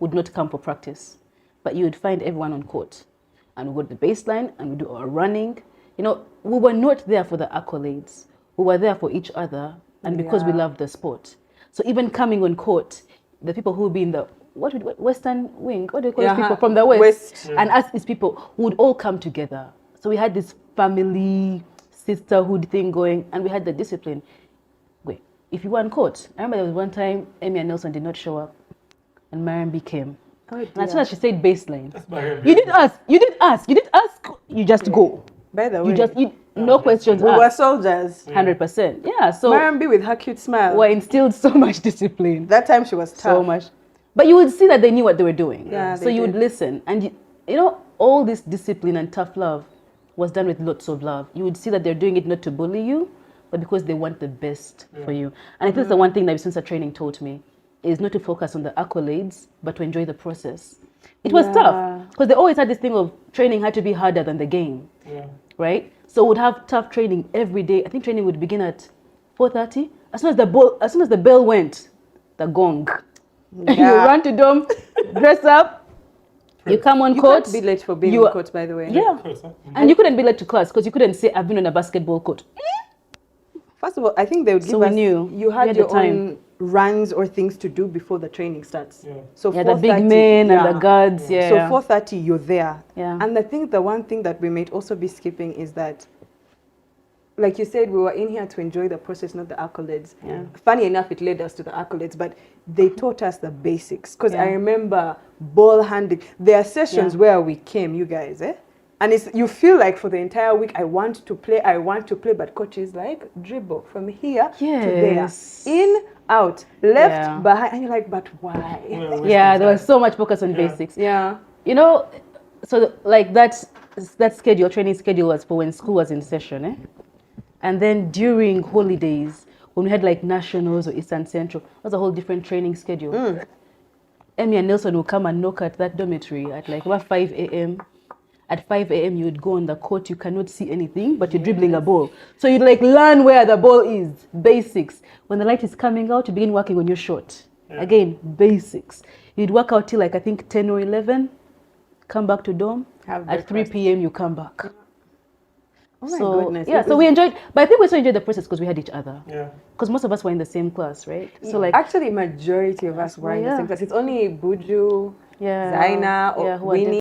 would not come for practice, but you would find everyone on court, and we go to the baseline and we do our running. You know, we were not there for the accolades. We were there for each other, and because we loved the sport. So even coming on court, the people who would be in the western wing, what do you call those people from the west, and us as people would all come together. So we had this family sisterhood thing going, and we had the discipline. Wait, if you were on court, I remember there was one time Amy and Nelson did not show up, and Mariam came. And as soon as she said baseline, you didn't ask, you just go. By the way, no questions we asked. were soldiers. 100%. Yeah, so Mariam B with her cute smile. were instilled so much discipline. That time she was tough. So much. But you would see that they knew what they were doing. Yeah, so you would listen. And you know, all this discipline and tough love was done with lots of love. You would see that they're doing it not to bully you, but because they want the best for you. And I think that's the one thing that Bisunsa training taught me, is not to focus on the accolades, but to enjoy the process. It was tough, because they always had this thing of training had to be harder than the game, right? So we'd have tough training every day. I think training would begin at 4:30. As soon as the bell went, the gong. You run to dome, dress up, you come on court. You can't be late for being on court, by the way. Yeah. And you couldn't be late to class because you couldn't say, I've been on a basketball court. First of all, I think they would give us, you had your own runs or things to do before the training starts. So the big men and the guards. So 4:30, you're there. And I think the one thing that we might also be skipping is that, like you said, we were in here to enjoy the process, not the accolades. Funny enough, it led us to the accolades, but they taught us the basics. Because I remember ball handling. There are sessions where we came, you guys, and you feel like for the entire week, I want to play, but coach is like, dribble from here to there. In, out, left, behind, and you're like, but why? There was so much focus on basics. You know, so like that schedule, training schedule was for when school was in session, And then during holidays, when we had like nationals or Eastern Central, that was a whole different training schedule. Emmy and Nelson would come and knock at that dormitory at like about 5 a.m. At 5 a.m. you would go on the court, you cannot see anything, but you're dribbling a ball. So you'd like learn where the ball is, basics. When the light is coming out, you begin working on your shot. Again, basics. You'd work out till like I think 10 or 11, come back to dorm. At 3 p.m. you come back. Oh my goodness. Yeah, so we enjoyed, but I think we also enjoyed the process because we had each other. Because most of us were in the same class, right? So like actually, majority of us were in the same class. It's only Buju, Zaina, or Winnie.